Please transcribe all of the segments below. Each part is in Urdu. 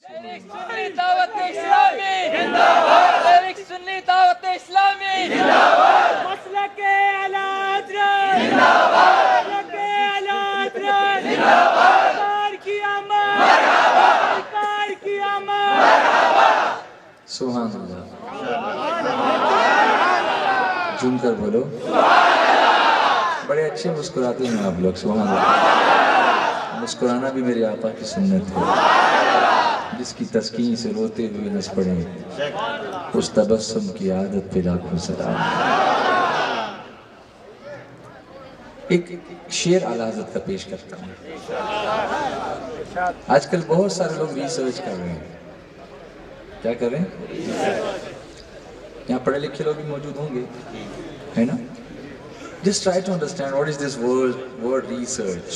سنی دعوت اسلامی زندہباد، سنی دعوت اسلامی زندہباد، مسلک اعلی حضرت زندہباد، مسلک اعلی حضرت زندہباد، سرکار کی آمد مرحبا، سرکار کی آمد مرحبا۔ سبحان اللہ، جھوم کر بولو، بڑے اچھے مسکراتے ہیں آپ لوگ، سبحان اللہ۔ مسکرانا بھی میرے آقا کی سنت ہے، جس کی تسکین سے روتے ہوئے نس پڑے، اس تبسم کی عادت پہ لاکھوں سلام۔ ایک شعر اعلیٰ حضرت کا پیش کرتا ہوں۔ آج کل بہت سارے لوگ ریسرچ کر رہے ہیں، کیا کر رہے ہیں؟ یہاں پڑھے لکھے لوگ بھی موجود ہوں گے، ہے نا؟ Just try to understand what is this word research.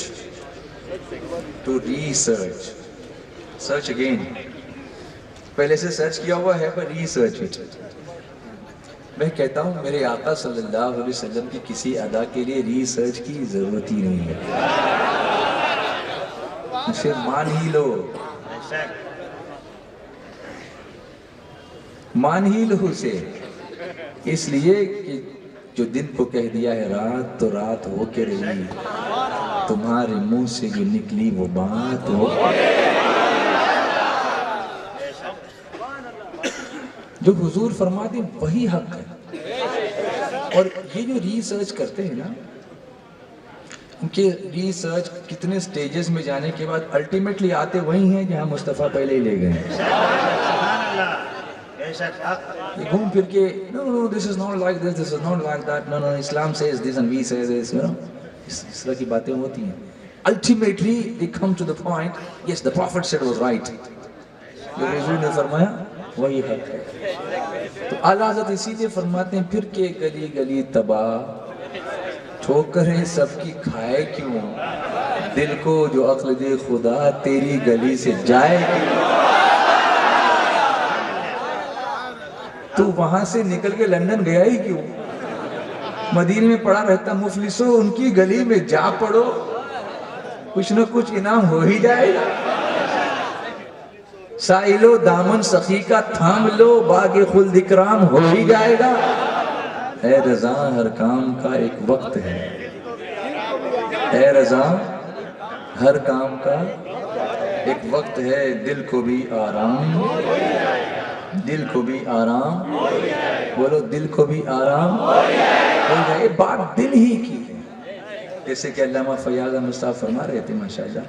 To research. Search again. پہلے سے سرچ کیا ہوا ہے پر research it. میں کہتا ہوں میرے آقا صلی اللہ علیہ وسلم کی کسی ادا کے لیے ریسرچ کی ضرورت ہی نہیں ہے، اسے مان ہی لو، مان ہی لو اسے، اس لیے کہ جو دن کو کہہ دیا ہے رات تو رات ہو کے رہی، تمہارے منہ سے جو نکلی وہ بات ہو، جو حضور فرماتے ہیں وہی حق ہے۔ اور یہ جو ریسرچ کرتے ہیں نا، ان کے ریسرچ کتنے سٹیجز میں جانے کے بعد الٹیمیٹلی آتے وہی ہیں جہاں مصطفیٰ پہلے ہی لے گئے ہیں۔ یہ گھوم پھر کے no, this is not like this, this is not like that, no, Islam says this and we say this, you know, اس طرح کی باتیں ہوتی ہیں۔ Ultimately they come to the point, yes, the Prophet said was right، جو حضور نے فرمایا وہی حق ہے۔ تو اعلیٰ حضرت اسی لیے فرماتے ہیں پھر کے گلی گلی تباہ، ٹھوکریں سب کی کھائے کیوں، دل کو جو عقل دے خدا تیری گلی سے جائے کیوں۔ تو وہاں سے نکل کے لندن گیا ہی کیوں، مدینے میں پڑا رہتا مفلسو، ان کی گلی میں جا پڑو، کچھ نہ کچھ انعام ہو ہی جائے گا۔ سائلو دامن سخی کا تھام لو، باغ خلد اکرام ہو ہی جائے گا۔ اے رضا ہر کام کا ایک وقت ہے، اے رضا ہر کام کا ایک وقت ہے، دل کو بھی آرام، دل کو بھی آرام، بولو دل کو بھی آرام ہو جائے۔ بات دل ہی کی ہے، جیسے کہ علامہ فیاض مصطفیٰ فرما رہے تھے ماشاءاللہ،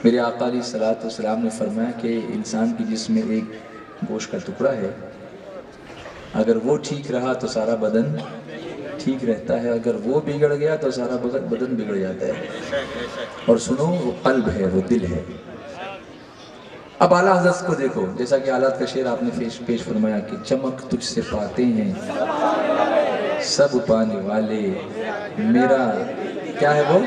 میرے آقا علیہ السلام نے فرمایا کہ انسان کی جسم میں ایک گوشت کا ٹکڑا ہے، اگر وہ ٹھیک رہا تو سارا بدن ٹھیک رہتا ہے، اگر وہ بگڑ گیا تو سارا بدن بگڑ جاتا ہے۔ اور سنو، وہ قلب ہے، وہ دل ہے۔ اب اعلیٰ حضرت کو دیکھو، جیسا کہ حالات کا شعر آپ نے پیش فرمایا کہ چمک تجھ سے پاتے ہیں سب پانے والے، میرا کیا ہے وہ،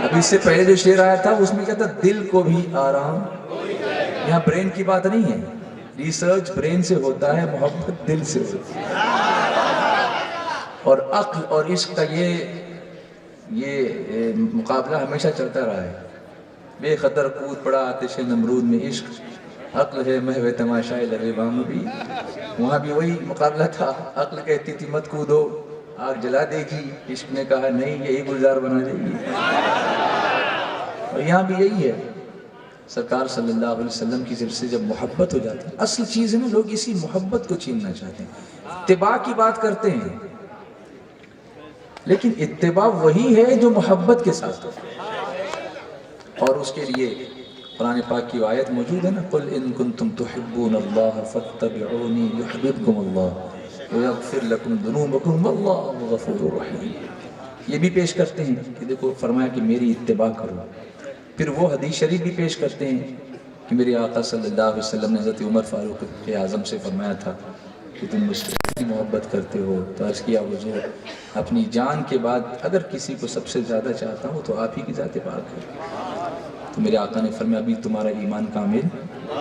اب اس سے پہلے جو شعر آیا تھا اس میں کیا تھا، دل کو بھی آرام۔ یہاں برین کی بات نہیں ہے، ریسرچ برین سے ہوتا ہے، محبت دل سے ہوتی ہے۔ اور عقل اور عشق کا یہ مقابلہ ہمیشہ چلتا رہا ہے۔ بے خطر کود پڑا آتش نمرود میں عشق، عقل ہے محو تماشائے لب بام بھی، وہاں بھی وہی مقابلہ تھا، عقل کہتی تھی مت کودو آگ جلا دے گی، عشق نے کہا نہیں یہی گلزار بنا دے گی۔ اور یہاں بھی یہی ہے، سرکار صلی اللہ علیہ وسلم کی طرف سے جب محبت ہو جاتی ہے، اصل چیز ہے نا، لوگ اسی محبت کو چھیننا چاہتے ہیں، اتباع کی بات کرتے ہیں، لیکن اتباع وہی ہے جو محبت کے ساتھ ہو۔ اور اس کے لیے قرآن پاک کی آیت موجود ہے نا، قل ان کنتم تحبون اللہ فاتبعونی یحببکم اللہ ویغفر لکم ذنوبکم واللہ غفور رحیم۔ یہ بھی پیش کرتے ہیں کہ دیکھو فرمایا کہ میری اتباع کرو، پھر وہ حدیث شریف بھی پیش کرتے ہیں کہ میرے آقا صلی اللہ علیہ وسلم نے حضرت عمر فاروق اعظم سے فرمایا تھا کہ تم مجھ سے محبت کرتے ہو، تو عرض کیا حضور اپنی جان کے بعد اگر کسی کو سب سے زیادہ چاہتا ہوں تو آپ ہی کی ذات پاک ہے۔ تو میرے آقا نے فرمایا ابھی تمہارا ایمان کامل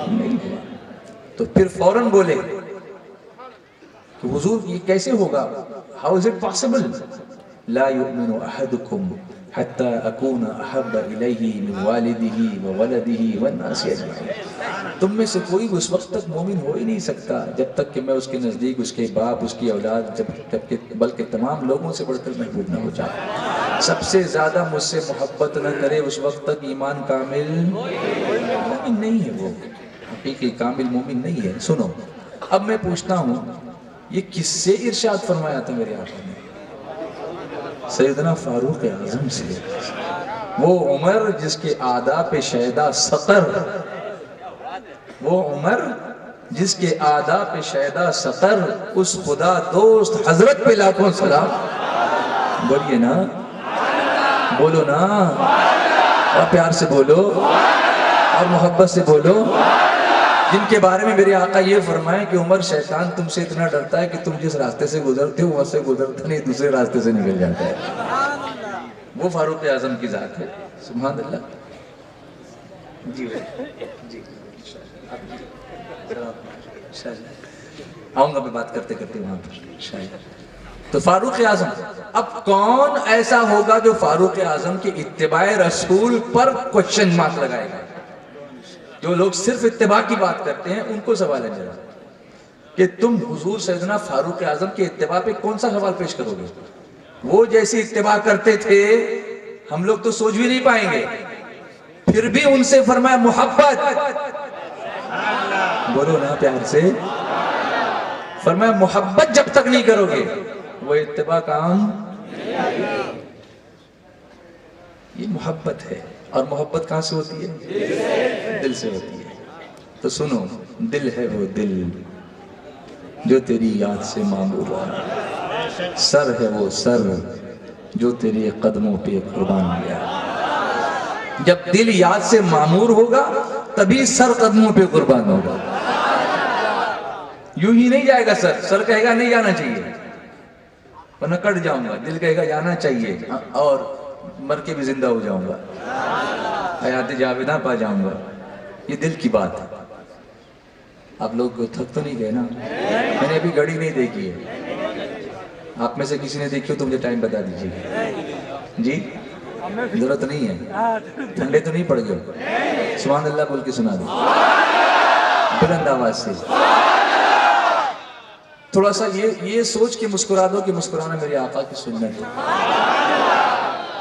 نہیں ہوا، تو پھر فوراً بولے کہ حضور یہ کیسے ہوگا، how is it possible؟ لا يؤمن احدكم حتى اكون احب اليه من والده وولده والناس اجمعين۔ تم میں سے کوئی اس وقت تک مومن ہو ہی نہیں سکتا جب تک کہ میں اس کے نزدیک اس کے باپ اس کی اولاد بلکہ تمام لوگوں سے بڑھ کر محبوب نہ ہو جائے. سب سے زیادہ مجھ سے محبت نہ کرے اس وقت تک ایمان کامل مومن نہیں ہے. وہ حقیقی کامل مومن نہیں ہے. سنو اب میں پوچھتا ہوں یہ کس سے ارشاد فرمایا تھا میرے آقا نے؟ سیدنا فاروق اعظم سے. وہ عمر جس کے آداب شیدا سقر، وہ عمر جس کے آداب شیدا سقر، اس خدا دوست حضرت پہ لاکھوں سلام. بولیے نا، بولو نا، اور پیار سے بولو اور محبت سے بولو. جن کے بارے میں میرے آقا یہ فرمائے کہ عمر شیطان تم سے اتنا ڈرتا ہے کہ تم جس راستے سے گزرتے ہو وہاں سے گزرتا نہیں، دوسرے راستے سے نکل جاتا ہے. وہ فاروق اعظم کی ذات ہے. سبحان اللہ. جی جی آؤں گا میں بات کرتے کرتے وہاں پر شاید. تو فاروق اعظم، اب کون ایسا ہوگا جو فاروق اعظم کی اتباع رسول پر کوشچن مارک لگائے گا؟ جو لوگ صرف اتباع کی بات کرتے ہیں ان کو سوال ہے میرا کہ تم حضور سیدنا فاروق اعظم کے اتباع پہ کون سا سوال پیش کرو گے؟ وہ جیسی اتباع کرتے تھے ہم لوگ تو سوچ بھی نہیں پائیں گے. پھر بھی ان سے فرمایا محبت، بولو نا پیار سے، فرمایا محبت جب تک نہیں کرو گے وہ اتباع کام. یہ محبت ہے. اور محبت کہاں سے ہوتی ہے؟ دل سے ہوتی ہے. تو سنو، دل ہے وہ دل جو تیری یاد سے معمور ہے، سر ہے وہ سر جو تیرے قدموں پہ قربان گیا. جب دل یاد سے معمور ہوگا تبھی سر قدموں پہ قربان ہوگا. یوں ہی نہیں جائے گا سر. سر کہے گا نہیں جانا چاہیے ورنہ کٹ جاؤں گا، دل کہے گا جانا چاہیے اور مر کے بھی زندہ ہو جاؤں گا، حیات جاویدہ پا جاؤں گا. یہ دل کی بات ہے. آپ لوگ تھک تو نہیں گئے نا؟ میں نے ابھی گھڑی نہیں دیکھی ہے. آپ میں سے کسی نے دیکھی ہو تو مجھے ٹائم بتا دیجیے. جی ضرورت نہیں ہے. ٹھنڈے تو نہیں پڑ گئے؟ سبحان اللہ بول کے سنا دو بلند آواز سے. تھوڑا سا یہ سوچ کے مسکرا دو کہ مسکرانا میرے آقا کی سنت ہے.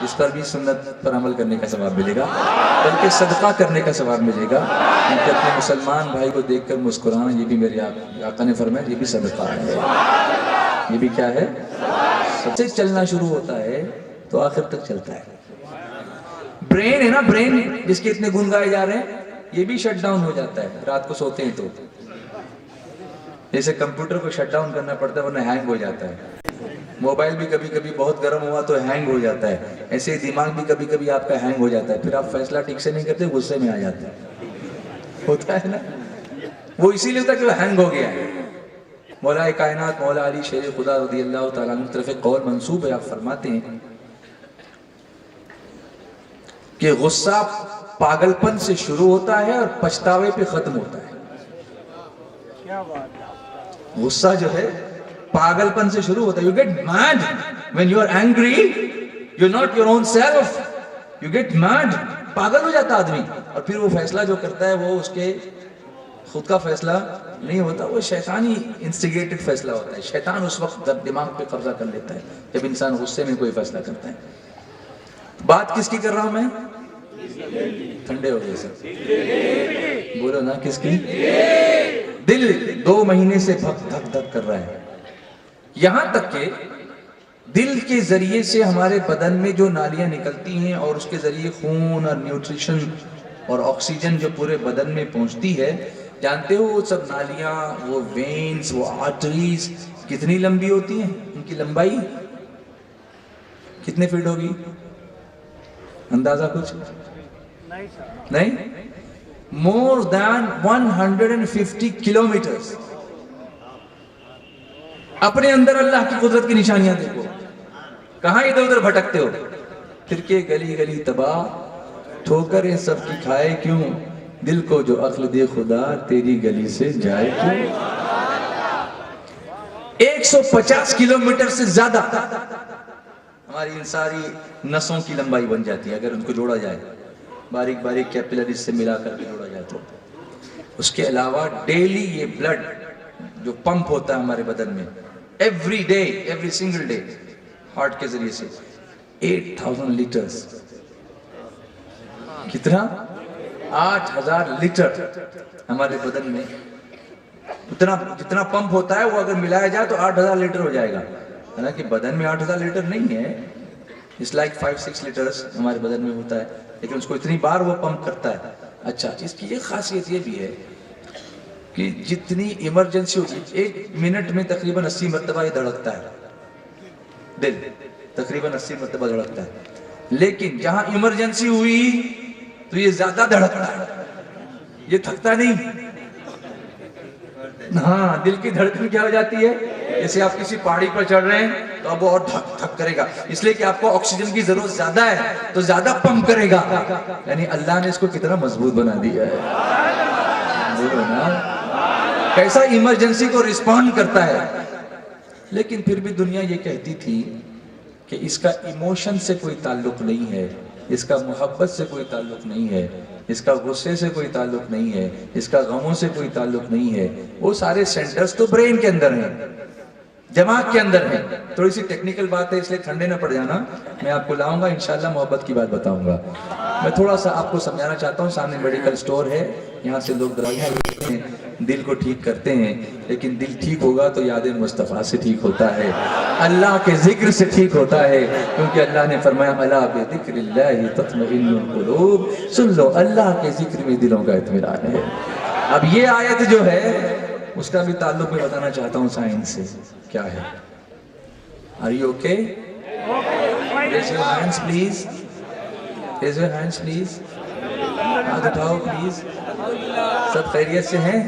اس پر بھی سنت پر عمل کرنے کا ثواب ملے گا، بلکہ صدقہ کرنے کا ثواب ملے گا. کیونکہ اپنے مسلمان بھائی کو دیکھ کر مسکرانا یہ بھی میرے آقا نے فرمایا یہ بھی صدقہ ہے. یہ بھی کیا ہے؟ سب سے چلنا شروع ہوتا ہے تو آخر تک چلتا ہے. برین ہے نا، برین جس کے اتنے گن گائے جا رہے ہیں یہ بھی شٹ ڈاؤن ہو جاتا ہے رات کو سوتے ہیں تو. جیسے کمپیوٹر کو شٹ ڈاؤن کرنا پڑتا ہے ورنہ ہینگ ہو جاتا ہے. موبائل بھی کبھی کبھی بہت گرم ہوا تو ہینگ ہو جاتا ہے. ایسے دماغ بھی کبھی کبھی آپ کا ہینگ ہو جاتا ہے. پھر آپ فیصلہ ٹھیک سے نہیں کرتے، غصے میں آ جاتے ہیں. ہوتا ہے نا، وہ اسی لیے ہوتا ہے کہ وہ ہینگ ہو گیا ہے. مولا کائنات مولا علی شیر خدا رضی اللہ تعالیٰ عنہ کی طرف ایک قول منسوب ہے. آپ فرماتے ہیں کہ غصہ پاگل پن سے شروع ہوتا ہے اور پچھتاوے پہ ختم ہوتا ہے. غصہ جو ہے پاگل پن سے شروع ہوتا ہے. You get mad when you are angry. You're not your own self. You get mad. پاگل ہو جاتا آدمی. اور پھر وہ فیصلہ جو کرتا ہے وہ اس کے خود کا فیصلہ نہیں ہوتا، وہ شیطانی انسٹیگیٹڈ فیصلہ ہوتا ہے. شیطان اس وقت دماغ پہ قبضہ کر لیتا ہے جب انسان غصے میں کوئی فیصلہ کرتا ہے. بات کس کی کر رہا ہوں میں؟ ٹھنڈے ہو گئے سب، بولو نا کس کی؟ دل 2 مہینے سے دھک دھک کر رہا ہے. یہاں تک کہ دل کے ذریعے سے ہمارے بدن میں جو نالیاں نکلتی ہیں اور اس کے ذریعے خون اور نیوٹریشن اور آکسیجن جو پورے بدن میں پہنچتی ہے، جانتے ہو وہ سب نالیاں، وہ وینز، وہ آرٹریز کتنی لمبی ہوتی ہیں؟ ان کی لمبائی کتنے فٹ ہوگی؟ اندازہ کچھ نہیں؟ مور دین 150 کلومیٹرز. اپنے اندر اللہ کی قدرت کی نشانیاں دیکھو. کہاں ادھر ادھر بھٹکتے ہو؟ پھر کے گلی گلی تباہ، ٹھوکریں سب کی کھائے کیوں؟ دل کو جو عقل دے خدا تیری گلی سے جائے کیوں؟ 150 کلومیٹر سے زیادہ ہماری ان ساری نسوں کی لمبائی بن جاتی ہے اگر ان کو جوڑا جائے، باریک باریک کیپیلریز سے ملا کر کے جوڑا جائے تو. اس کے علاوہ ڈیلی یہ بلڈ جو پمپ ہوتا ہے ہمارے بدن میں every day every single day heart کے ذریعے سے 8000 لیٹرز. کتنا؟ 8000 لیٹر ہمارے بدن میں. جتنا پمپ ہوتا ہے وہ اگر ملایا جائے تو 8000 لیٹر ہو جائے گا. حالانکہ بدن میں 8000 لیٹر نہیں ہے. اس لائک 5-6 لیٹرز ہمارے بدن میں ہوتا ہے, لیکن اس کو اتنی بار وہ پمپ کرتا ہے. اچھا, اس کی ایک خاصیت یہ بھی ہے کہ جتنی ایمرجنسی ہوتی ہے 1 منٹ میں تقریباً 80 مرتبہ یہ دھڑکتا ہے. دل تقریباً 80 مرتبہ دھڑکتا ہے, لیکن جہاں ایمرجنسی ہوئی تو یہ زیادہ دھڑکتا ہے, یہ تھکتا نہیں. ہاں, دل کی دھڑکن کیا ہو جاتی ہے, جیسے آپ کسی پہاڑی پر چڑھ رہے ہیں تو اب وہ اور دھک کرے گا, اس لیے کہ آپ کو آکسیجن کی ضرورت زیادہ ہے تو زیادہ پمپ کرے گا. یعنی اللہ نے اس کو کتنا مضبوط بنا دیا ہے, کیسا ایمرجنسی کو ریسپونڈ کرتا ہے. لیکن پھر بھی دنیا یہ کہتی تھی کہ اس کا ایموشن سے کوئی تعلق نہیں ہے, اس کا محبت سے کوئی تعلق نہیں ہے, اس کا غصے سے کوئی تعلق نہیں ہے, اس کا غموں سے کوئی تعلق نہیں ہے. وہ سارے سینٹرز تو برین کے اندر ہیں, دماغ کے اندر ہیں. تھوڑی سی ٹیکنیکل بات ہے اس لیے ٹھنڈے نہ پڑ جانا, میں آپ کو لاؤں گا انشاءاللہ محبت کی بات بتاؤں گا. میں تھوڑا سا آپ کو سمجھانا چاہتا ہوں. سامنے میڈیکل سٹور ہے, یہاں سے لوگ دوائیاں لیتے ہیں, دل کو ٹھیک کرتے ہیں, لیکن دل ٹھیک ہوگا تو یاد مصطفیٰ سے ٹھیک ہوتا ہے, اللہ کے ذکر سے ٹھیک ہوتا ہے, کیونکہ اللہ نے فرمایا الا بذکر اللہ تطمئن القلوب. سن لو, اللہ کے ذکر میں دلوں کا اطمینان ہے. اب یہ آیت جو ہے اس کا بھی تعلق میں بتانا چاہتا ہوں سائنس سے. کیا ہے؟ Are you okay? Raise your hands please. Raise your hands please. ہاتھ اٹھاؤ پلیز. سب خیریت سے ہیں؟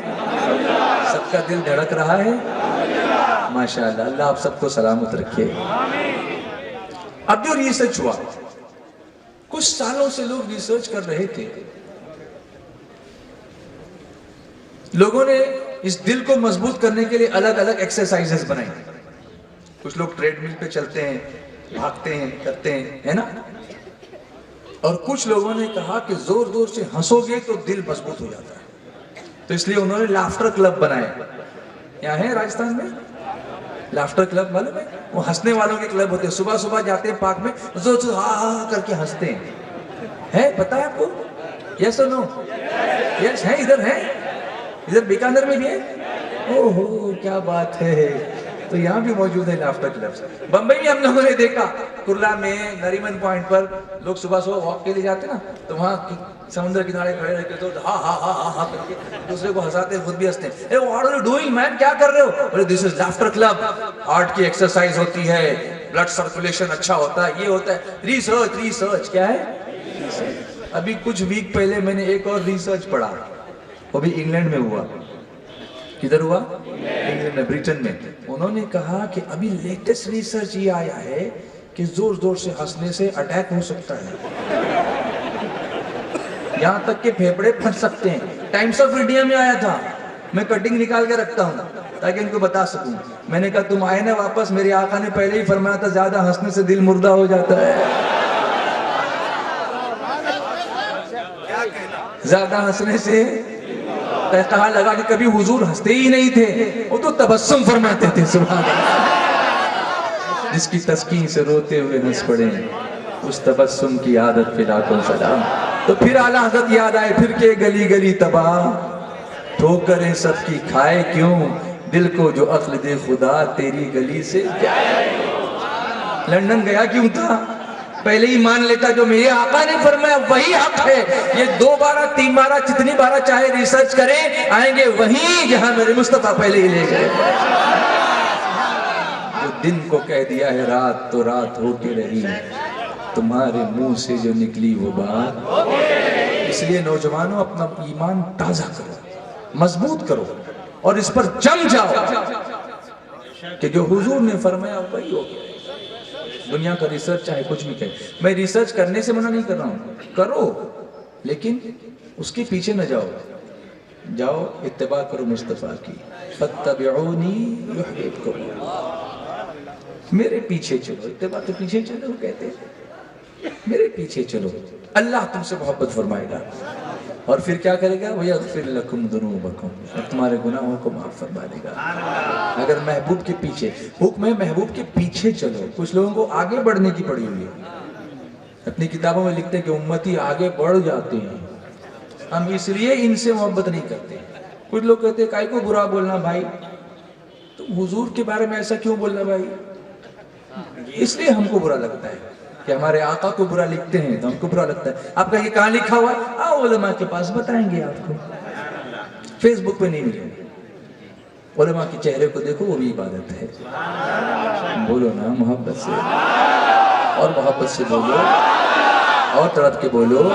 سب کا دل دھڑک رہا ہے؟ ماشاءاللہ, اللہ آپ سب کو سلامت رکھے. اب جو ریسرچ ہوا, کچھ سالوں سے لوگ ریسرچ کر رہے تھے, لوگوں نے اس دل کو مضبوط کرنے کے لیے الگ الگ ایکسرسائزز بنائی. کچھ لوگ ٹریڈ مل پہ چلتے ہیں, بھاگتے ہیں, کرتے ہیں, ہے نا. اور کچھ لوگوں نے کہا کہ زور زور سے ہنسو گے تو دل مضبوط ہو جاتا ہے, تو اس لیے انہوں نے لافٹر کلب بنائے. یہاں ہے راجستھان میں لافٹر کلب, معلوم ہے؟ وہ ہنسنے والوں کے کلب ہوتے ہیں. صبح صبح جاتے ہیں پارک میں, زور سے ہا ہا کر کے ہنستے ہیں. ہے پتہ ہے آپ کو؟ یس اور نو؟ یس ہے, ادھر ہے, ادھر بیکانر میں بھی ہے. اوہ ہو کیا بات ہے, تو یہاں بھی موجود ہے لافٹر کلبس. بمبئی میں ہم لوگوں نے دیکھا, کرلا میں نریمن پوائنٹ پر لوگ صبح صبح واک کے لیے جاتے نا, تو وہاں سمندر کنارے کھڑے رہتے تو ہا ہا ہا ہا ہا کر کے دوسرے کو ہنساتے, خود بھی ہنستے ہیں. اے واٹ آر یو ڈوئنگ مین, کیا کر رہے ہو؟ بولے دس از لافٹر کلب. ہارٹ کی ایکسرسائز ہوتی ہے, بلڈ سرکولیشن اچھا ہوتا ہے, یہ ہوتا ہے. ریسرچ کیا ہے؟ ابھی کچھ ویک پہلے میں نے ایک اور ریسرچ پڑھا, وہ بھی انگلینڈ میں ہوا. کدھر ہوا؟ انگلینڈ میں, بریٹن میں. انہوں نے کہا کہ ابھی لیٹسٹ ریسرچ یہ آیا ہے کہ زور زور سے ہنسنے سے اٹیک ہو سکتا ہے, یہاں تک کہ پھیپڑے پھٹ سکتے ہیں. ٹائمز آف انڈیا میں آیا تھا, میں کٹنگ نکال کے رکھتا ہوں تاکہ ان کو بتا سکوں. میں نے کہا تم آئے نا واپس, میرے آقا نے پہلے ہی فرمایا تھا زیادہ ہنسنے سے دل مردہ ہو جاتا ہے. زیادہ ہنسنے سے کہا لگا کہ کبھی حضور ہنستے ہی نہیں تھے, وہ تو تبسم فرماتے تھے. سبحان اللہ, جس کی تسکین سے روتے ہوئے ہنس پڑے, اس تبسم کی عادت پہ لاکھوں سلام. تو پھر اعلیٰ حضرت یاد آئے, پھر کے گلی گلی تباہ, ٹھوکریں سب کی کھائے کیوں, دل کو جو عقل دے خدا تیری گلی سے جائے. لندن گیا کیوں تھا؟ پہلے ہی مان لیتا جو میرے آقا نے فرمایا وہی حق ہے. یہ 2 بارہ 3 بارہ جتنی بارہ چاہے ریسرچ کریں, آئیں گے وہیں جہاں میرے مصطفیٰ پہلے ہی لے گئے. جو دن کو کہہ دیا ہے رات تو رات ہو کے رہی, تمہارے منہ سے جو نکلی وہ بات. اس لیے نوجوانوں اپنا ایمان تازہ کرو, مضبوط کرو, اور اس پر جم جاؤ کہ جو حضور نے فرمایا وہی ہو گیا. دنیا کا ریسرچ چاہے کچھ بھی کہے, میں ریسرچ کرنے سے منع نہیں کر رہا ہوں, کرو, لیکن اس کے پیچھے نہ جاؤ. جاؤ اتباع کرو مصطفیٰ کی. فاتبعونی یحببکم اللہ, میرے پیچھے چلو. اتباع تو پیچھے چلو کہتے ہیں, میرے پیچھے چلو, اللہ تم سے محبت فرمائے گا. اور پھر کیا کرے گا؟ وَيَغْفِرْ لَكُمْ ذُنُوبَكُمْ، اور تمہارے گناہوں کو معاف فرما دے گا۔ اگر محبوب کے پیچھے، حکم ہے محبوب کے پیچھے چلو۔ کچھ لوگوں کو آگے بڑھنے کی پڑی ہوئی ہے، اپنی کتابوں میں لکھتے ہیں کہ امتی آگے بڑھ جاتے ہیں، ہم اس لیے ان سے محبت نہیں کرتے۔ کچھ لوگ کہتے ہیں کائی کو برا بولنا بھائی، تو حضور کے بارے میں ایسا کیوں بولنا بھائی؟ اس لیے ہم کو برا لگتا ہے کہ ہمارے آقا کو برا لکھتے ہیں تو ہم کو برا لگتا ہے۔ آپ کا یہ کہاں لکھا ہوا ہے؟ آؤ علماء کے پاس بتائیں گے آپ کو، فیس بک پہ نہیں ملے۔ علماء کے چہرے کو دیکھو، وہ بھی عبادت ہے۔ بولو نا محبت سے، اور محبت سے بولو، اور تڑپ کے بولو۔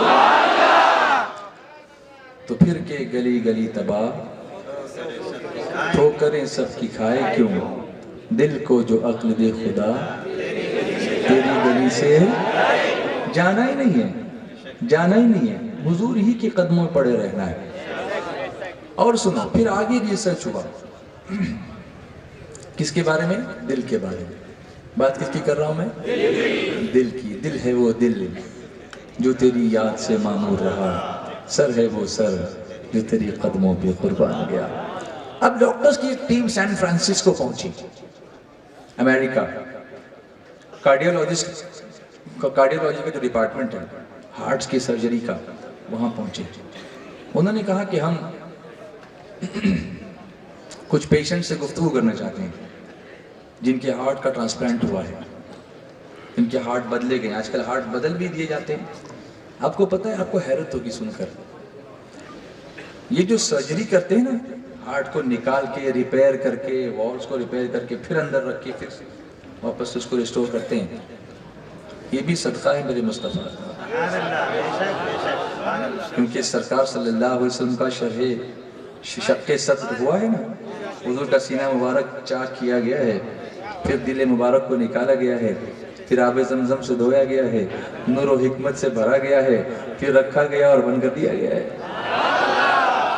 تو پھر کے گلی گلی تباہ، ٹھوکریں سب کی کھائے کیوں، دل کو جو عقل دے خدا، تیری گلی سے جانا ہی نہیں ہے، جانا ہی نہیں ہے، حضور ہی کے قدموں پڑے رہنا ہے۔ اور سنو، پھر آگے ریسرچ ہوا، کس کے بارے میں؟ دل کے بارے میں۔ بات کس کی کر رہا ہوں میں؟ دل کی۔ دل ہے وہ دل جو تیری یاد سے معمور رہا، سر ہے وہ سر جو تیری قدموں پہ قربان گیا۔ اب ڈاکٹرز کی ایک ٹیم سین فرانسسکو پہنچی، امریکہ، کارڈیولوجی کا جو ڈپارٹمنٹ ہے ہارٹس کی سرجری کا، وہاں پہنچے۔ انہوں نے کہا کہ ہم کچھ پیشنٹ سے گفتگو کرنا چاہتے ہیں جن کے ہارٹ کا ٹرانسپلانٹ ہوا ہے، ان کے ہارٹ بدلے گئے۔ آج کل ہارٹ بدل بھی دیے جاتے ہیں۔ آپ کو پتہ ہے، آپ کو حیرت ہوگی سن کر، یہ جو سرجری کرتے ہیں نا، ہارٹ کو نکال کے ریپیئر کر کے، والز کو ریپیئر کر کے، پھر اندر رکھ کے پھر واپس اس کو ریسٹور کرتے ہیں، یہ بھی صدقہ ہے میرے مصطفیٰ کا، کیونکہ سرکار صلی اللہ علیہ وسلم کا شق صدر ہوا ہے نا، حضور کا سینہ مبارک چاک کیا گیا ہے، پھر دل مبارک کو نکالا گیا ہے، پھر آب زمزم سے دھویا گیا ہے، نور و حکمت سے بھرا گیا ہے، پھر رکھا گیا اور بند کر دیا گیا ہے۔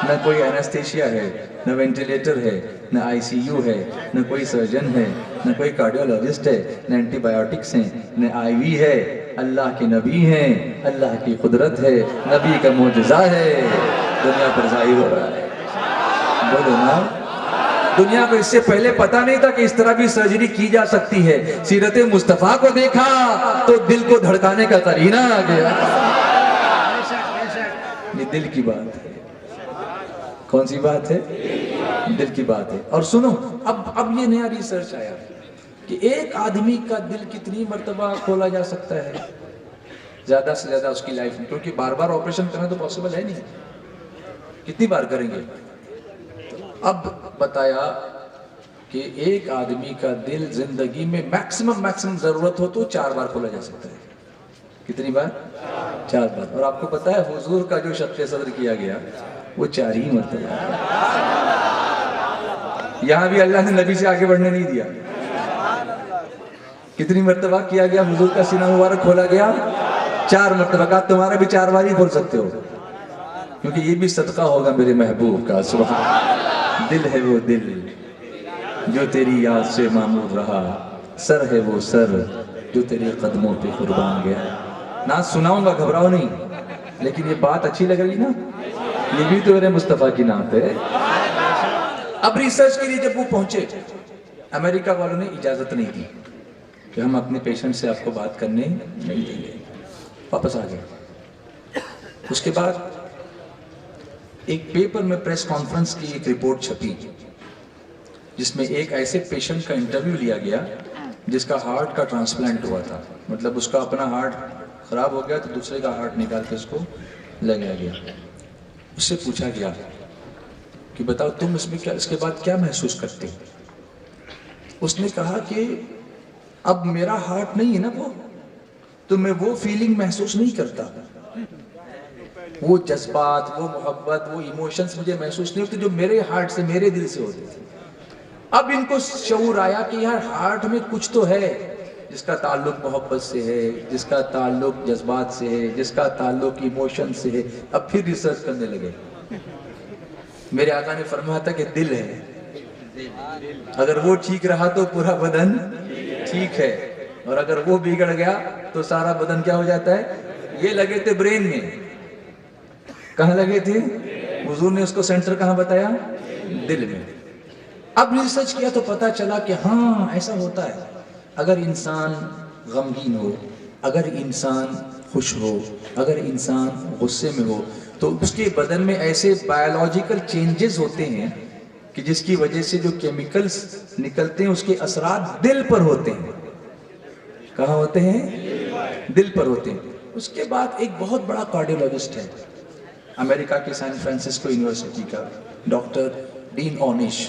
نہ کوئی اینستھیشیا ہے، نہ وینٹیلیٹر ہے، نہ آئی سی یو ہے، نہ کوئی سرجن ہے، نہ کوئی کارڈیولوجسٹ ہے، نہ اینٹی بایوٹکس ہیں، نہ آئی وی ہے۔ اللہ کے نبی ہیں، اللہ کی قدرت ہے، نبی کا معجزہ ہے، دنیا پر ظاہر ہو رہا ہے۔ بولو نا، دنیا کو اس سے پہلے پتا نہیں تھا کہ اس طرح بھی سرجری کی جا سکتی ہے۔ سیرت مصطفیٰ کو دیکھا تو دل کو دھڑکانے کا قرینہ آ گیا۔ یہ دل کی بات ہے۔ کون سی بات ہے؟ دل کی بات ہے۔ اور سنو، اب یہ نیا ریسرچ آیا کہ ایک آدمی کا دل کتنی مرتبہ کھولا جا سکتا ہے، زیادہ سے زیادہ اس کی لائف میں، کیونکہ بار بار آپریشن کرنا تو پاسبل ہے نہیں، کتنی بار کریں گے؟ اب بتایا کہ ایک آدمی کا دل زندگی میں میکسیمم ضرورت ہو تو 4 بار کھولا جا سکتا ہے۔ کتنی بار؟ 4 بار۔ اور آپ کو پتا ہے حضور کا جو شق صدر کیا گیا وہ 4 ہی مرتبہ۔ یہاں بھی اللہ نے نبی سے آگے بڑھنے نہیں دیا۔ کتنی مرتبہ کیا گیا حضور کا سینہ مبارک کھولا گیا؟ 4 مرتبہ۔ کہا تمہارا بھی 4 بار ہی کھول سکتے ہو، کیونکہ یہ بھی صدقہ ہوگا میرے محبوب کا۔ سبحان، دل ہے وہ دل جو تیری یاد سے معمور رہا، سر ہے وہ سر جو تیرے قدموں پہ قربان گیا۔ نہ سناؤں گا، گھبراؤ نہیں، لیکن یہ بات اچھی لگ رہی نا، یہ بھی تو میرے مصطفیٰ کی نعت ہے۔ اب ریسرچ کے لیے جب وہ پہنچے، امریکہ والوں نے اجازت نہیں دی کہ ہم اپنے پیشنٹ سے آپ کو بات کرنے نہیں دیں گے، واپس آ گئے۔ اس کے بعد ایک پیپر میں پریس کانفرنس کی ایک رپورٹ چھپی جس میں ایک ایسے پیشنٹ کا انٹرویو لیا گیا جس کا ہارٹ کا ٹرانسپلانٹ ہوا تھا، مطلب اس کا اپنا ہارٹ خراب ہو گیا تو دوسرے کا ہارٹ نکال کے اس کو لگایا گیا۔ اس سے پوچھا گیا کہ بتاؤ تم اس کے بعد کیا محسوس کرتے ہو؟ اس نے کہا کہ اب میرا ہارٹ نہیں ہے نا وہ، تو میں وہ فیلنگ محسوس نہیں کرتا، وہ جذبات، وہ محبت، وہ ایموشنز مجھے محسوس نہیں ہوتے جو میرے ہارٹ سے، میرے دل سے ہوتے تھے۔ اب ان کو شعور آیا کہ یار ہارٹ میں کچھ تو ہے جس کا تعلق محبت سے ہے، جس کا تعلق جذبات سے ہے، جس کا تعلق ایموشن سے ہے۔ اب پھر ریسرچ کرنے لگے۔ میرے آقا نے فرمایا تھا کہ دل ہے، اگر وہ ٹھیک رہا تو پورا بدن ٹھیک ہے، اور اگر وہ بگڑ گیا تو سارا بدن کیا ہو جاتا ہے؟ یہ لگے تھے برین میں، کہاں لگے تھے؟ حضور نے اس کو سینٹر کہاں بتایا؟ دل میں. اب ریسرچ کیا تو پتا چلا کہ ہاں ایسا ہوتا ہے. اگر انسان غمگین ہو، اگر انسان خوش ہو، اگر انسان غصے میں ہو، تو اس کے بدن میں ایسے بایولوجیکل چینجز ہوتے ہیں کہ جس کی وجہ سے جو کیمیکلز نکلتے ہیں اس کے اثرات دل پر ہوتے ہیں. کہاں ہوتے ہیں؟ دل پر ہوتے ہیں. اس کے بعد ایک بہت بڑا کارڈیولوجسٹ ہے امریکہ کے سان فرانسسکو یونیورسٹی کا، ڈاکٹر ڈین اونش.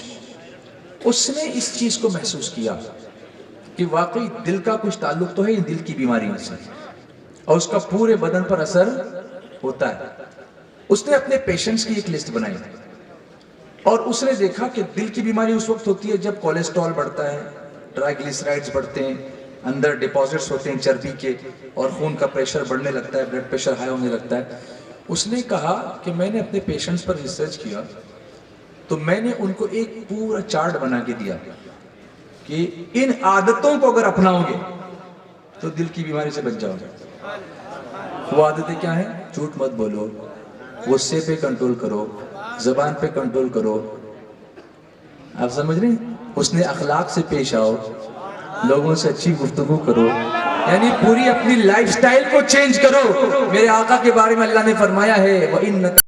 اس نے اس چیز کو محسوس کیا کہ واقعی دل کا کچھ تعلق تو ہے دل کی بیماریوں سے، اور اس کا پورے بدن پر اثر ہوتا ہے. اس نے اپنے پیشنٹس کی ایک لسٹ بنائی اور اس نے دیکھا کہ دل کی بیماری اس وقت ہوتی ہے جب کولیسٹرول بڑھتا ہے، ٹرائیگلیسرائڈز بڑھتے ہیں، اندر ڈپازٹس ہوتے ہیں چربی کے، اور خون کا پریشر بڑھنے لگتا ہے، بلڈ پریشر ہائی ہونے لگتا ہے. اس نے کہا کہ میں نے اپنے پیشنٹس پر ریسرچ کیا تو میں نے ان کو ایک پورا چارٹ بنا کے دیا کہ ان عادتوں کو اگر اپناؤ گے تو دل کی بیماری سے بچ جاؤ گے. وہ عادتیں کیا ہیں؟ جھوٹ مت بولو، غصے پہ کنٹرول کرو، زبان پہ کنٹرول کرو. آپ سمجھ رہے ہیں؟ اس نے اخلاق سے پیش آؤ، لوگوں سے اچھی گفتگو کرو، یعنی پوری اپنی لائف سٹائل کو چینج کرو. میرے آقا کے بارے میں اللہ نے فرمایا ہے وَإِنَّكَ